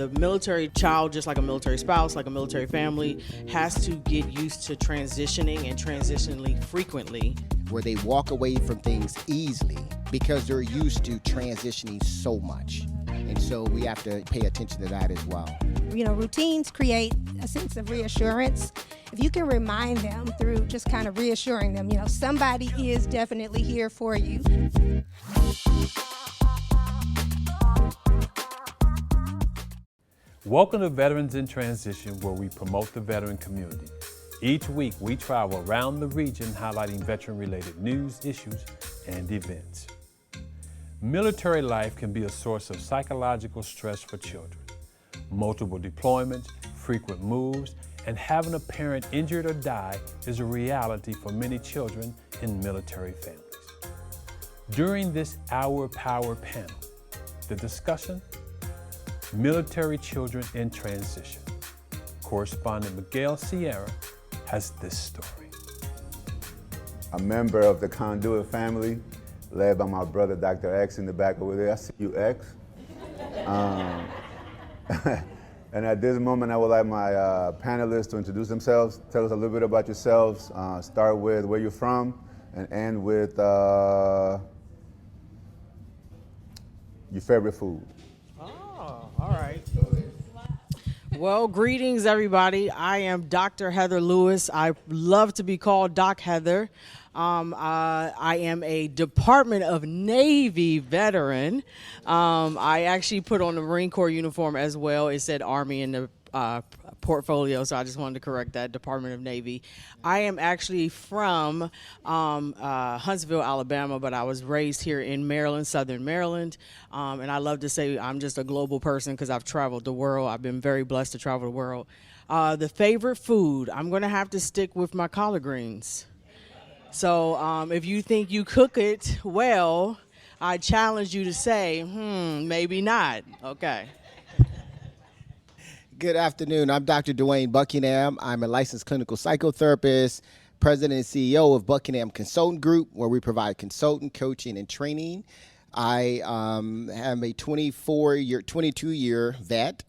The military child, just like a military spouse, like a military family, has to get used to transitioning and transitioning frequently. Where they walk away from things easily because they're used to transitioning so much. And so we have to pay attention to that as well. You know, routines create a sense of reassurance. If you can remind them through just kind of reassuring them, you know, somebody is definitely here for you. Welcome to Veterans in Transition, where we promote the veteran community. Each week, we travel around the region highlighting veteran-related news, issues, and events. Military life can be a source of psychological stress for children. Multiple deployments, frequent moves, and having a parent injured or die is a reality for many children in military families. During this Our Power panel, the discussion: Military Children in Transition. Correspondent Miguel Sierra has this story. A member of the Conduit family, led by my brother, Dr. X, in the back over there. I see you, X. And at this moment, I would like my panelists to introduce themselves. Tell us a little bit about yourselves. Start with where you're from and end with your favorite food. All right. Well, greetings, everybody. I am Dr. Heather Lewis. I love to be called Doc Heather. I am a Department of Navy veteran. I actually put on the Marine Corps uniform as well. It said Army in the portfolio, so I just wanted to correct that, Department of Navy. I am actually from Huntsville, Alabama, but I was raised here in Maryland, Southern Maryland, and I love to say I'm just a global person because I've traveled the world. I've been very blessed to travel the world. The favorite food, I'm going to have to stick with my collard greens. So if you think you cook it well, I challenge you to say, maybe not. Okay. Good afternoon. I'm Dr. Dwayne Buckingham. I'm a licensed clinical psychotherapist, president and CEO of Buckingham Consultant Group, where we provide consultant, coaching, and training. I am a 22-year vet.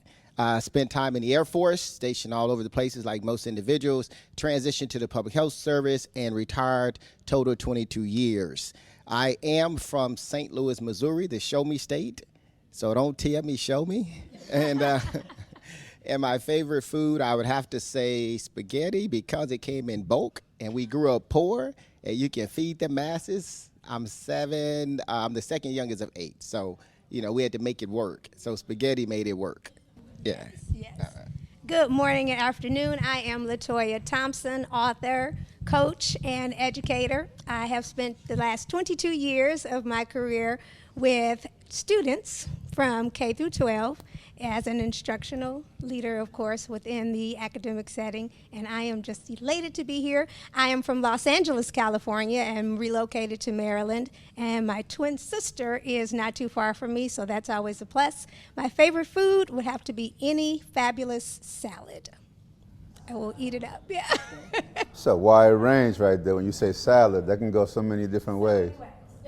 Spent time in the Air Force, stationed all over the places like most individuals, transitioned to the Public Health Service, and retired total 22 years. I am from St. Louis, Missouri, the show me state. So don't tell me, show me. And my favorite food, I would have to say spaghetti because it came in bulk and we grew up poor and you can feed the masses. I'm 7, I'm the second youngest of 8. So, you know, we had to make it work. So spaghetti made it work. Yeah. Yes. Good morning and afternoon. I am Latoya Thompson, author, coach, and educator. I have spent the last 22 years of my career with students from K through 12 as an instructional leader, of course, within the academic setting, and I am just elated to be here. I am from Los Angeles, California, and relocated to Maryland, and my twin sister is not too far from me, so that's always a plus. My favorite food would have to be any fabulous salad. I will eat it up, yeah. It's a wide range right there. When you say salad, that can go so many different ways.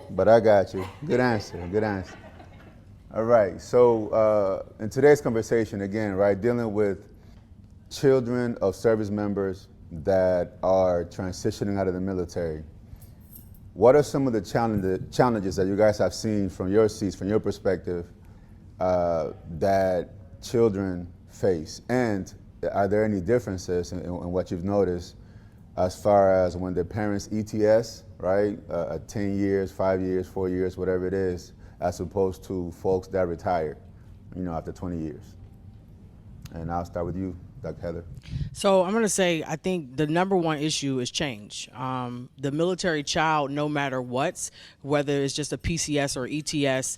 But I got you. Good answer, good answer. All right, so in today's conversation, again, right, dealing with children of service members that are transitioning out of the military, what are some of the challenges that you guys have seen from your seats, from your perspective, that children face? And are there any differences in what you've noticed as far as when the parents ETS, right, 10 years, 5 years, 4 years, whatever it is, as opposed to folks that retired, you know, after 20 years? And I'll start with you, Dr. Heather. So I'm going to say I think the number one issue is change. The military child, no matter what, whether it's just a PCS or ETS,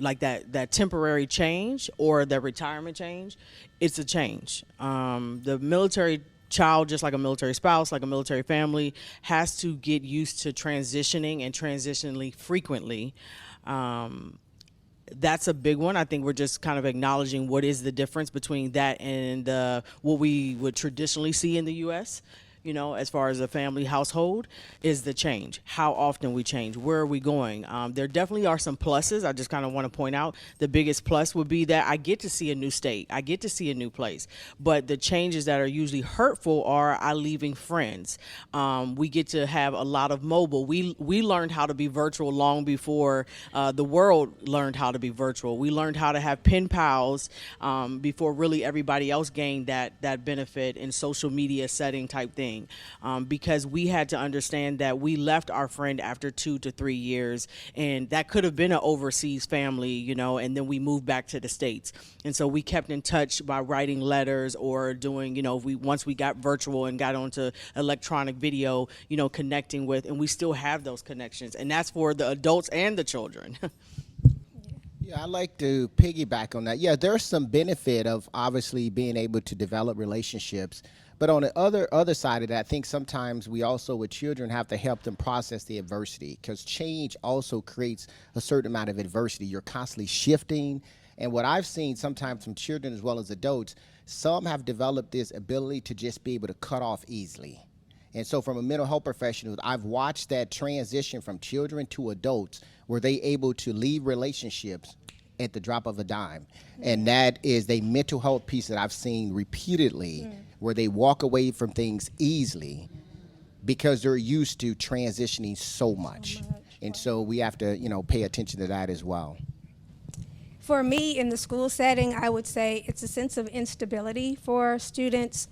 like that temporary change or the retirement change, it's a change. The military child, just like a military spouse, like a military family, has to get used to transitioning and transitioning frequently. That's a big one. I think we're just kind of acknowledging what is the difference between that and what we would traditionally see in the U.S. as far as a family household, is the change. How often we change, where are we going? There definitely are some pluses. I just kind of want to point out the biggest plus would be that I get to see a new state, I get to see a new place. But the changes that are usually hurtful are I leaving friends. We get to have a lot of mobile. We learned how to be virtual long before the world learned how to be virtual. We learned how to have pen pals before really everybody else gained that benefit in social media setting type thing, because we had to understand that we left our friend after 2 to 3 years, and that could have been an overseas family, and then we moved back to the States. And so we kept in touch by writing letters or doing, once we got virtual and got onto electronic video, connecting with, and we still have those connections, and that's for the adults and the children. Yeah, I like to piggyback on that. Yeah, there's some benefit of obviously being able to develop relationships. But on the other side of that, I think sometimes we also, with children, have to help them process the adversity, because change also creates a certain amount of adversity. You're constantly shifting. And what I've seen sometimes from children as well as adults, some have developed this ability to just be able to cut off easily. And so from a mental health professional, I've watched that transition from children to adults where they able to leave relationships at the drop of a dime. And that is a mental health piece that I've seen repeatedly, where they walk away from things easily because they're used to transitioning so much. And so we have to, pay attention to that as well. For me, in the school setting, I would say it's a sense of instability for students,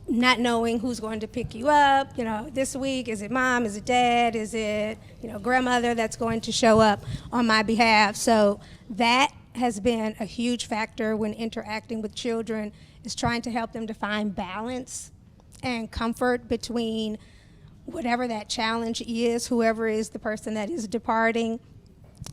not knowing who's going to pick you up, this week. Is it mom? Is it dad? Is it, grandmother that's going to show up on my behalf? So that has been a huge factor when interacting with children, is trying to help them to find balance and comfort between whatever that challenge is, whoever is the person that is departing.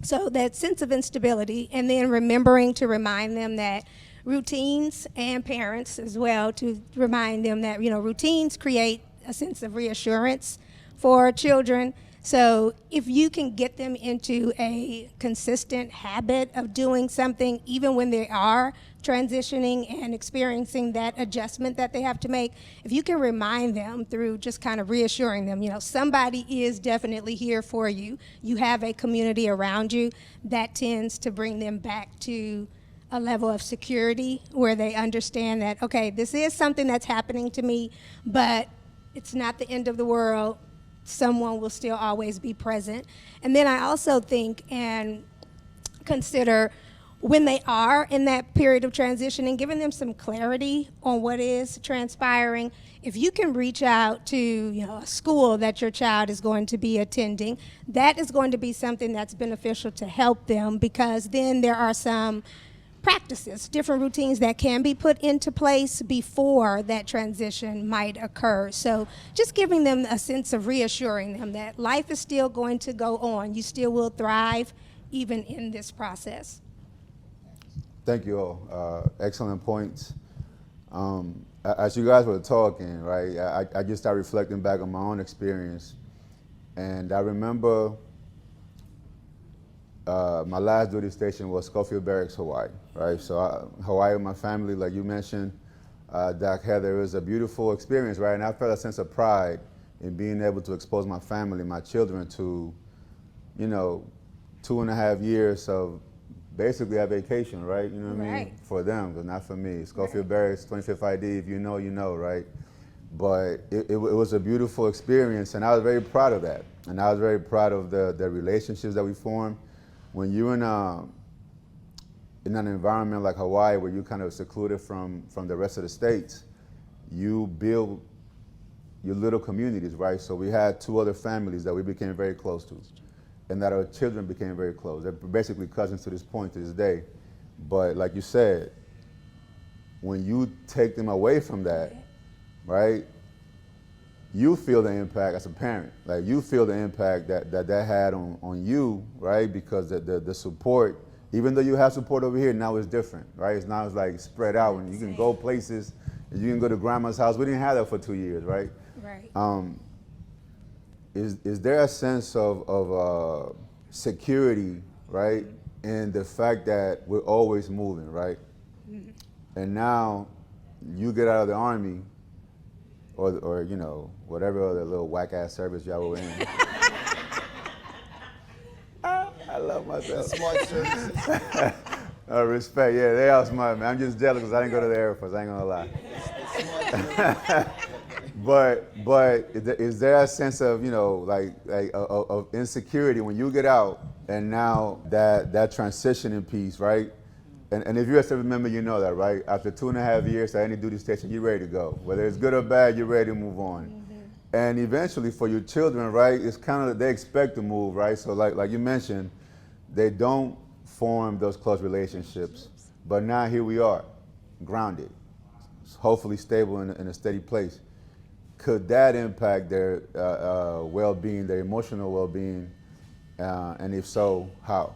So that sense of instability, and then remembering to remind them that routines, and parents as well, to remind them that, routines create a sense of reassurance for children. So if you can get them into a consistent habit of doing something, even when they are transitioning and experiencing that adjustment that they have to make, if you can remind them through just kind of reassuring them, somebody is definitely here for you. You have a community around you, that tends to bring them back to a level of security where they understand that, okay, this is something that's happening to me, but it's not the end of the world. Someone will still always be present. And then I also think and consider, when they are in that period of transition, and giving them some clarity on what is transpiring, if you can reach out to a school that your child is going to be attending, that is going to be something that's beneficial to help them, because then there are some practices, different routines that can be put into place before that transition might occur. So just giving them a sense of reassuring them that life is still going to go on. You still will thrive even in this process. Thank you all. Excellent points. As you guys were talking, right, I just started reflecting back on my own experience. And I remember my last duty station was Schofield Barracks, Hawaii, right? So Hawaii with my family, like you mentioned, Doc Heather, it was a beautiful experience, right? And I felt a sense of pride in being able to expose my family, my children to, 2.5 years of basically a vacation, right? You know what I mean? For them, but not for me. Schofield Barracks, 25th ID, if you know, right? But it was a beautiful experience, and I was very proud of that. And I was very proud of the relationships that we formed. When you're in an environment like Hawaii, where you're kind of secluded from the rest of the states, you build your little communities, right? So we had 2 other families that we became very close to, and that our children became very close. They're basically cousins to this point, to this day. But like you said, when you take them away from that, right, you feel the impact as a parent. Like, you feel the impact that had on you, right? Because the support, even though you have support over here, now it's different, right? It's now like spread out, and you can go places, and you can go to grandma's house. We didn't have that for 2 years, right? Right. Is there a sense of security, right, in the fact that we're always moving, right? Mm-hmm. And now you get out of the Army, or you know, whatever other little whack ass service y'all were in. I love myself. Smart services. Respect, yeah, they are smart, man. I'm just jealous because I didn't go to the Air Force. I ain't gonna lie. But is there a sense of, you know, of insecurity when you get out and now that transitioning piece, right? And if you're a service member, you know that, right? After 2.5 years at any duty station, you're ready to go. Whether it's good or bad, you're ready to move on. Mm-hmm. And eventually for your children, right, it's kind of, they expect to move, right? So like you mentioned, they don't form those close relationships. But now here we are, grounded, hopefully stable in a steady place. Could that impact their well-being, their emotional well-being? And if so, how?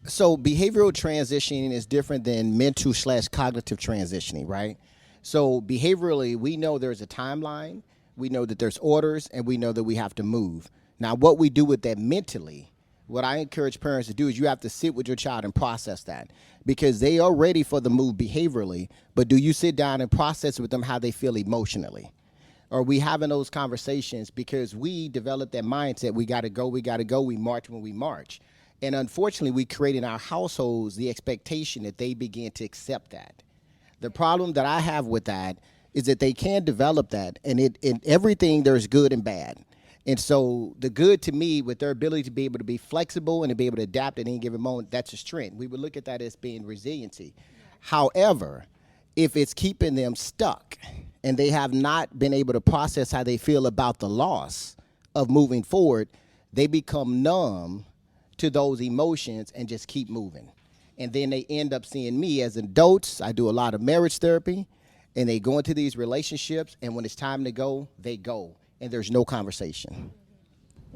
So behavioral transitioning is different than mental/cognitive transitioning, right? So behaviorally, we know there's a timeline, we know that there's orders, and we know that we have to move. Now, what we do with that mentally, what I encourage parents to do is you have to sit with your child and process that, because they are ready for the move behaviorally, but do you sit down and process with them how they feel emotionally? Are we having those conversations? Because we develop that mindset, we gotta go, we march when we march. And unfortunately, we create in our households the expectation that they begin to accept that. The problem that I have with that is that they can't develop that, and in everything there's good and bad. And so the good to me, with their ability to be able to be flexible and to be able to adapt at any given moment, that's a strength. We would look at that as being resiliency. However, if it's keeping them stuck and they have not been able to process how they feel about the loss of moving forward, they become numb to those emotions and just keep moving. And then they end up seeing me as adults. I do a lot of marriage therapy, and they go into these relationships, and when it's time to go, they go, and there's no conversation.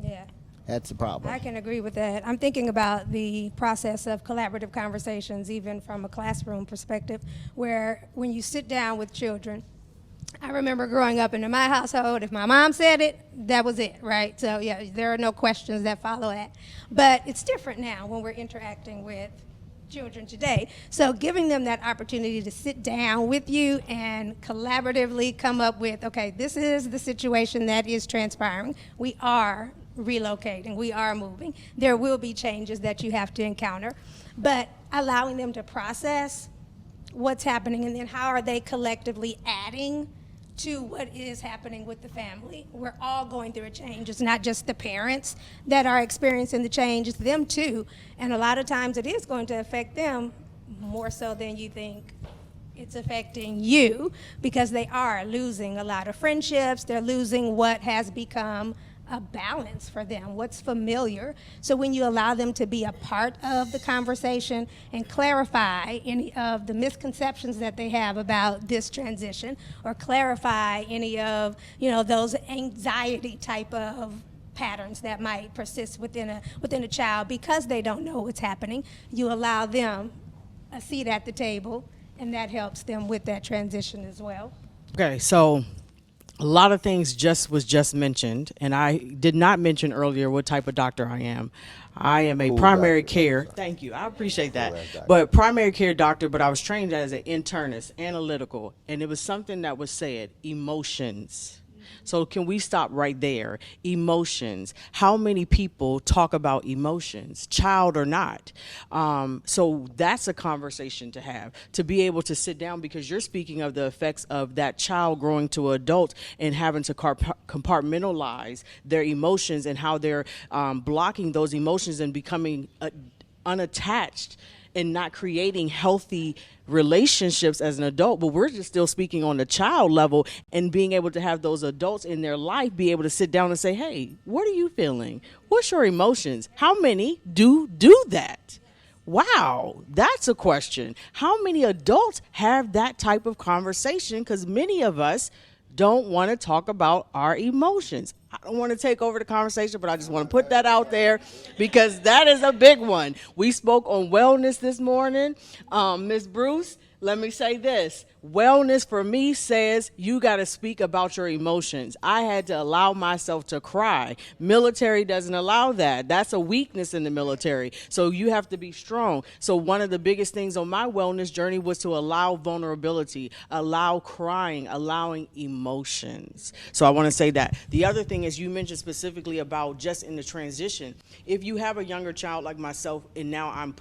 Yeah. That's the problem. I can agree with that. I'm thinking about the process of collaborative conversations, even from a classroom perspective, where when you sit down with children, I remember growing up in my household, if my mom said it, that was it, right? So yeah, there are no questions that follow that. But it's different now when we're interacting with children today. So giving them that opportunity to sit down with you and collaboratively come up with, okay, this is the situation that is transpiring. We are relocating, we are moving. There will be changes that you have to encounter, but allowing them to process what's happening and then how are they collectively adding to what is happening with the family. We're all going through a change. It's not just the parents that are experiencing the change, it's them too. And a lot of times it is going to affect them more so than you think it's affecting you, because they are losing a lot of friendships. They're losing what has become a balance for them, what's familiar. So when you allow them to be a part of the conversation and clarify any of the misconceptions that they have about this transition, or clarify any of, you know, those anxiety type of patterns that might persist within a child because they don't know what's happening, you allow them a seat at the table, and that helps them with that transition as well. Okay, so a lot of things was just mentioned, and I did not mention earlier what type of doctor I am. I am a primary care. Thank you. I appreciate that. But primary care doctor, but I was trained as an internist, analytical, and it was something that was said, emotions. So can we stop right there? Emotions. How many people talk about emotions, child or not? So that's a conversation to have, to be able to sit down, because you're speaking of the effects of that child growing to adult and having to compartmentalize their emotions and how they're blocking those emotions and becoming unattached and not creating healthy relationships as an adult. But we're just still speaking on the child level, and being able to have those adults in their life be able to sit down and say, hey, what are you feeling? What's your emotions? How many do that? Wow, that's a question. How many adults have that type of conversation? Because many of us don't want to talk about our emotions. I don't want to take over the conversation, but I just want to put that out there because that is a big one. We spoke on wellness this morning. Ms. Bruce, let me say this. Wellness for me says you got to speak about your emotions. I had to allow myself to cry. Military doesn't allow that. That's a weakness in the military. So you have to be strong. So one of the biggest things on my wellness journey was to allow vulnerability, allow crying, allowing emotions. So I want to say that. The other thing is you mentioned specifically about just in the transition. If you have a younger child like myself, and now I'm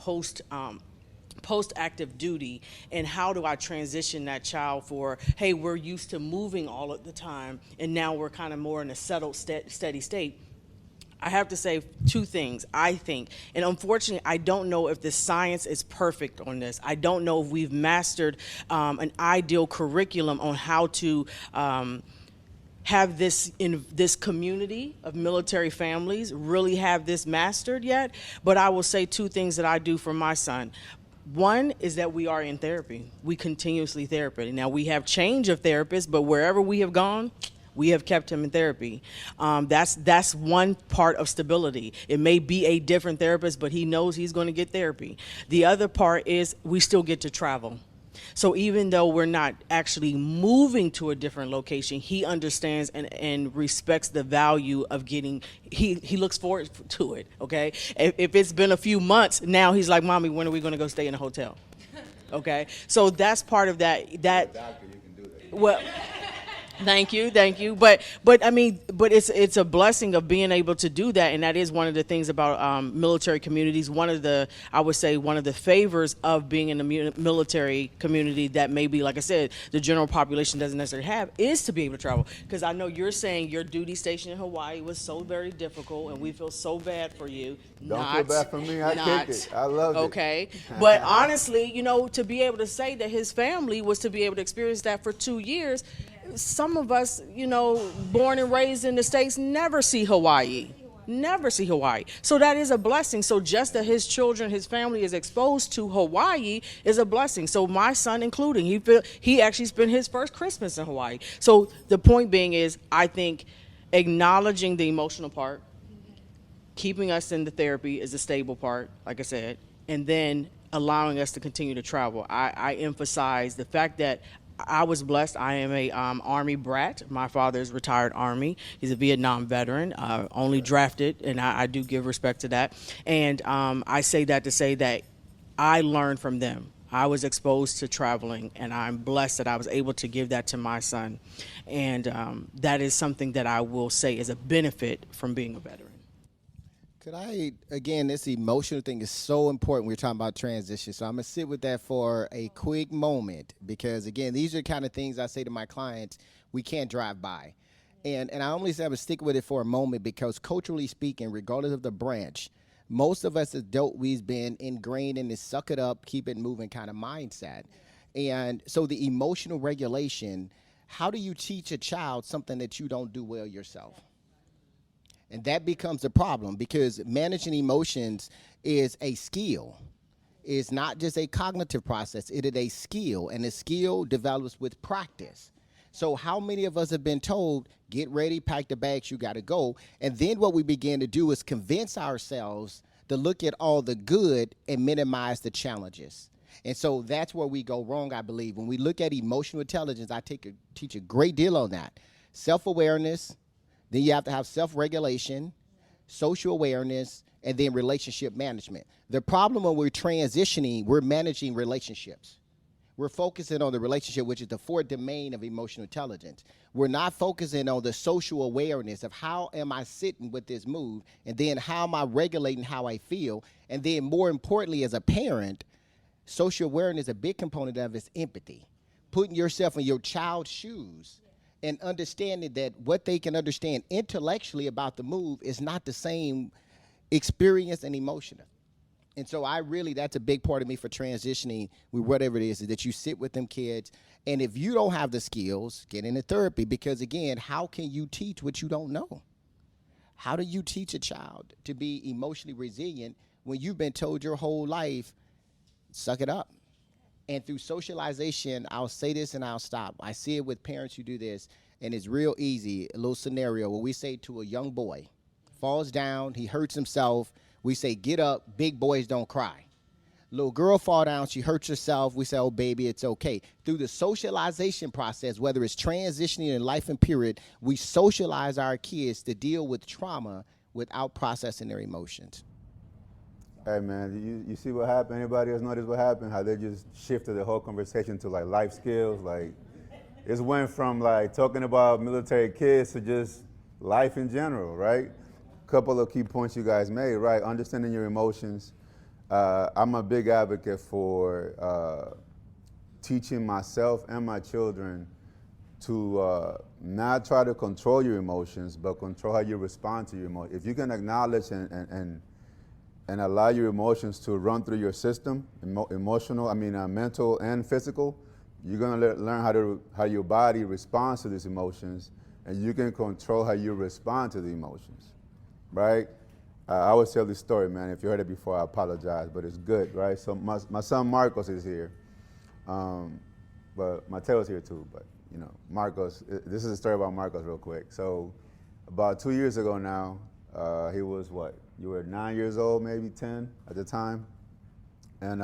post-active duty, and how do I transition that child for, hey, we're used to moving all of the time, and now we're kind of more in a settled, steady state. I have to say two things, I think, and unfortunately, I don't know if the science is perfect on this. I don't know if we've mastered an ideal curriculum on how to have this in this community of military families really have this mastered yet. But I will say two things that I do for my son. One is that we are in therapy. We continuously therapy. Now we have change of therapists, but wherever we have gone, we have kept him in therapy. That's one part of stability. It may be a different therapist, but he knows he's going to get therapy. The other part is we still get to travel. So even though we're not actually moving to a different location, he understands and respects the value of getting, he looks forward to it, okay? If it's been a few months, now he's like, Mommy, when are we gonna go stay in a hotel? Okay, so that's part of that. Doctor, you can do that. Well, thank you. But I mean, but it's a blessing of being able to do that, and that is one of the things about military communities. I would say one of the favors of being in the military community that maybe, like I said, the general population doesn't necessarily have, is to be able to travel. Because I know you're saying your duty station in Hawaii was so very difficult, and we feel so bad for you. Don't feel bad for me. I kicked it. I loved it. Okay, but honestly, to be able to say that his family was to be able to experience that for 2 years. Some of us, born and raised in the States, never see Hawaii. So that is a blessing. So just that his children, his family is exposed to Hawaii is a blessing. So my son including, he actually spent his first Christmas in Hawaii. So the point being is, I think acknowledging the emotional part, keeping us in the therapy is a stable part, like I said, and then allowing us to continue to travel. I emphasize the fact that I was blessed. I am a Army brat. My father is retired Army. He's a Vietnam veteran, only drafted, and I do give respect to that. And I say that to say that I learned from them. I was exposed to traveling, and I'm blessed that I was able to give that to my son. And that is something that I will say is a benefit from being a veteran. Again, this emotional thing is so important. We're talking about transition. So I'm going to sit with that for a quick moment because, again, these are the kind of things I say to my clients we can't drive by. And I only say I'm going to stick with it for a moment because culturally speaking, regardless of the branch, most of us adults, we've been ingrained in this suck it up, keep it moving kind of mindset. And so the emotional regulation, how do you teach a child something that you don't do well yourself? And that becomes a problem because managing emotions is a skill. It's not just a cognitive process. It is a skill, and the skill develops with practice. So how many of us have been told, get ready, pack the bags, you got to go. And then what we begin to do is convince ourselves to look at all the good and minimize the challenges. And so that's where we go wrong, I believe. When we look at emotional intelligence, I teach a great deal on that. Self-awareness. Then you have to have self-regulation, social awareness, and then relationship management. The problem when we're transitioning, we're managing relationships. We're focusing on the relationship, which is the fourth domain of emotional intelligence. We're not focusing on the social awareness of how am I sitting with this mood, and then how am I regulating how I feel, and then more importantly as a parent, social awareness, a big component of it is empathy. Putting yourself in your child's shoes and understanding that what they can understand intellectually about the move is not the same experience and emotion. And so that's a big part of me for transitioning with whatever it is that you sit with them kids. And if you don't have the skills, get into therapy because, again, how can you teach what you don't know? How do you teach a child to be emotionally resilient when you've been told your whole life, suck it up? And through socialization, I'll say this and I'll stop. I see it with parents who do this, and it's real easy, a little scenario where we say to a young boy, falls down, he hurts himself, we say, get up, big boys don't cry. Little girl fall down, she hurts herself. We say, oh, baby, it's okay. Through the socialization process, whether it's transitioning in life and period, we socialize our kids to deal with trauma without processing their emotions. Hey man, you see what happened? Anybody else notice what happened? How they just shifted the whole conversation to like life skills? Like, it went from like talking about military kids to just life in general, right? Couple of key points you guys made, right? Understanding your emotions. I'm a big advocate for teaching myself and my children to not try to control your emotions, but control how you respond to your emotions. If you can acknowledge and allow your emotions to run through your system, mental and physical, you're gonna learn how your body responds to these emotions, and you can control how you respond to the emotions, right? I always tell this story, man. If you heard it before, I apologize, but it's good, right? So my son Marcos is here, but Mateo's here too. But you know, Marcos. This is a story about Marcos, real quick. So about 2 years ago now, he was what? You were 9 years old, maybe 10 at the time, and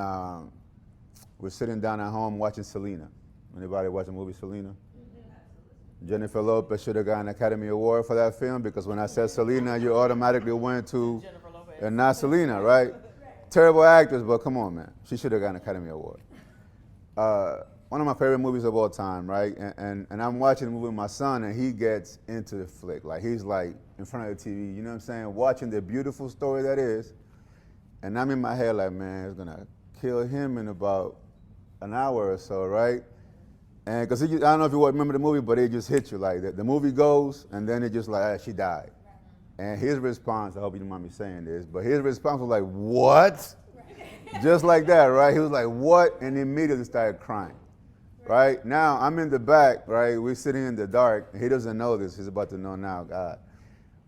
we're sitting down at home watching Selena. Anybody watch the movie Selena? Jennifer Lopez should have got an Academy Award for that film, because when I said Selena, you automatically went to, and not Selena, right? Terrible actress, but come on, man. She should have got an Academy Award. One of my favorite movies of all time, right? And I'm watching the movie with my son, and he gets into the flick. Like, he's like in front of the TV, you know what I'm saying? Watching the beautiful story that is. And I'm in my head like, man, it's gonna kill him in about an hour or so, right? And because I don't know if you remember the movie, but it just hits you. Like, the movie goes, and then it just like, she died. And his response, I hope you don't mind me saying this, but his response was like, what? Just like that, right? He was like, what? And immediately started crying, right? Now, I'm in the back, right? We're sitting in the dark. He doesn't know this. He's about to know now, God.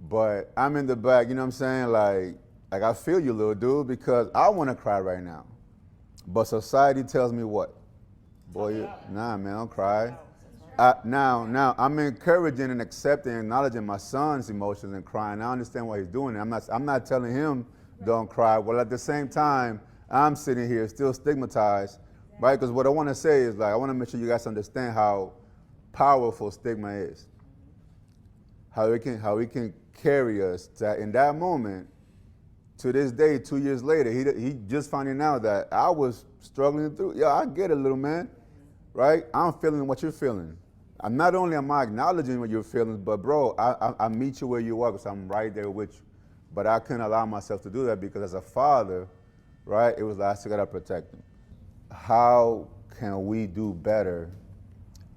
But I'm in the back, you know what I'm saying? Like I feel you, little dude, because I want to cry right now. But society tells me what? Boy, nah, man, don't cry. Now, I'm encouraging and accepting and acknowledging my son's emotions and crying. I understand why he's doing it. I'm not telling him don't cry. Well, at the same time, I'm sitting here still stigmatized, right? Because what I want to say is, like, I want to make sure you guys understand how powerful stigma is. How it can carry us to, in that moment, to this day, 2 years later, he just finding out that I was struggling through. Yeah, I get it, little man, right? I'm feeling what you're feeling. Not only am I acknowledging what you're feeling, but bro, I meet you where you are, because I'm right there with you. But I couldn't allow myself to do that, because as a father, right, it was like I still gotta protect him. How can we do better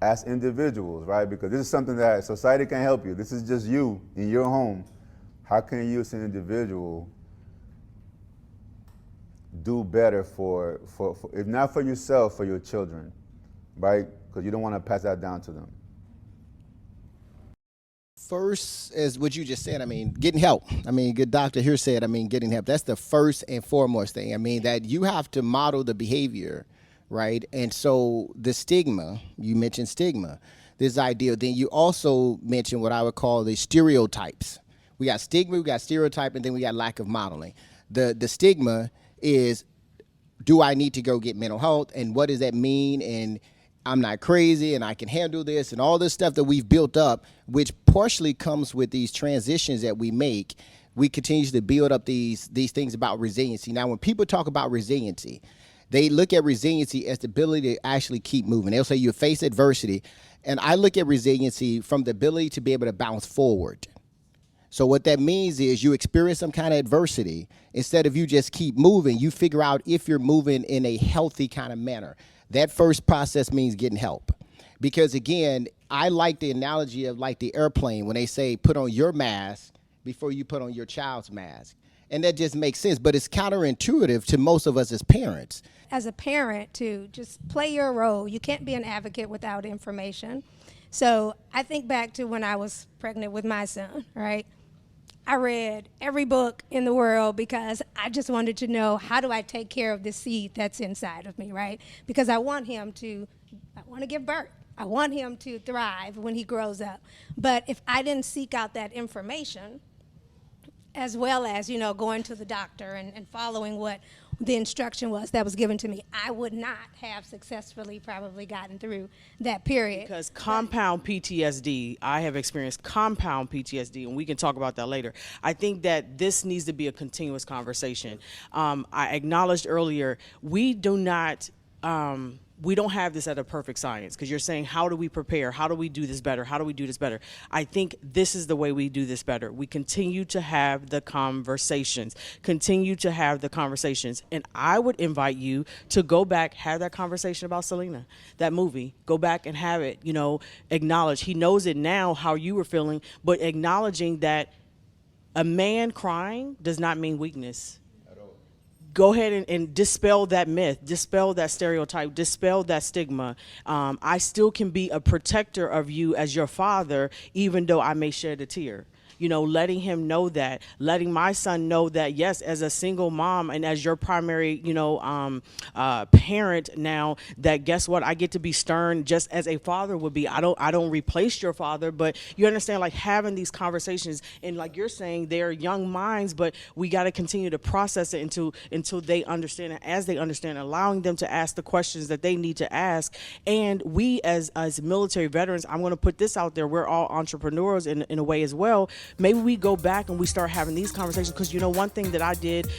as individuals, right? Because this is something that society can't help you. This is just you in your home. How can you as an individual do better for if not for yourself, for your children, right? Because you don't want to pass that down to them. First, as what you just said, I mean, getting help. I mean, good doctor here said, I mean, getting help. That's the first and foremost thing. I mean, that you have to model the behavior, right? And so the stigma, you mentioned stigma, this idea. Then you also mentioned what I would call the stereotypes. We got stigma, we got stereotype, and then we got lack of modeling. The stigma is, do I need to go get mental health, and what does that mean, and I'm not crazy and I can handle this, and all this stuff that we've built up, which partially comes with these transitions that we make. We continue to build up these things about resiliency. Now, when people talk about resiliency, they look at resiliency as the ability to actually keep moving. They'll say you face adversity, and I look at resiliency from the ability to be able to bounce forward. So what that means is you experience some kind of adversity. Instead of you just keep moving, you figure out if you're moving in a healthy kind of manner. That first process means getting help. Because again, I like the analogy of like the airplane when they say put on your mask before you put on your child's mask. And that just makes sense, but it's counterintuitive to most of us as parents. As a parent, to just play your role. You can't be an advocate without information. So I think back to when I was pregnant with my son, right? I read every book in the world because I just wanted to know, how do I take care of the seed that's inside of me, right? Because I want to give birth. I want him to thrive when he grows up. But if I didn't seek out that information, as well as, going to the doctor and following what the instruction was that was given to me, I would not have successfully probably gotten through that period. Because compound PTSD, I have experienced compound PTSD, and we can talk about that later. I think that this needs to be a continuous conversation. I acknowledged earlier, we don't have this at a perfect science, because you're saying, how do we prepare? How do we do this better? How do we do this better? I think this is the way we do this better. We continue to have the conversations, And I would invite you to go back, have that conversation about Selena, that movie. Go back and have it, acknowledge. He knows it now, how you were feeling, but acknowledging that a man crying does not mean weakness. Go ahead and dispel that myth, dispel that stereotype, dispel that stigma. I still can be a protector of you as your father, even though I may shed a tear. Letting him know that, letting my son know that, yes, as a single mom and as your primary, parent now, that guess what, I get to be stern just as a father would be. I don't replace your father, but you understand, like, having these conversations, and like you're saying, they're young minds, but we got to continue to process it until they understand, and as they understand, allowing them to ask the questions that they need to ask. And we as military veterans, I'm going to put this out there, we're all entrepreneurs in a way as well. Maybe we go back and we start having these conversations, because one thing that I did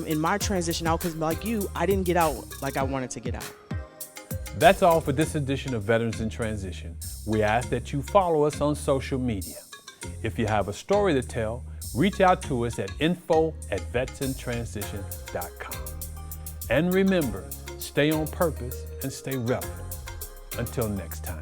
in my transition out, because like you, I didn't get out like I wanted to get out. That's all for this edition of Veterans in Transition. We ask that you follow us on social media. If you have a story to tell, reach out to us at info@vetsintransition.com. And remember, stay on purpose and stay relevant. Until next time.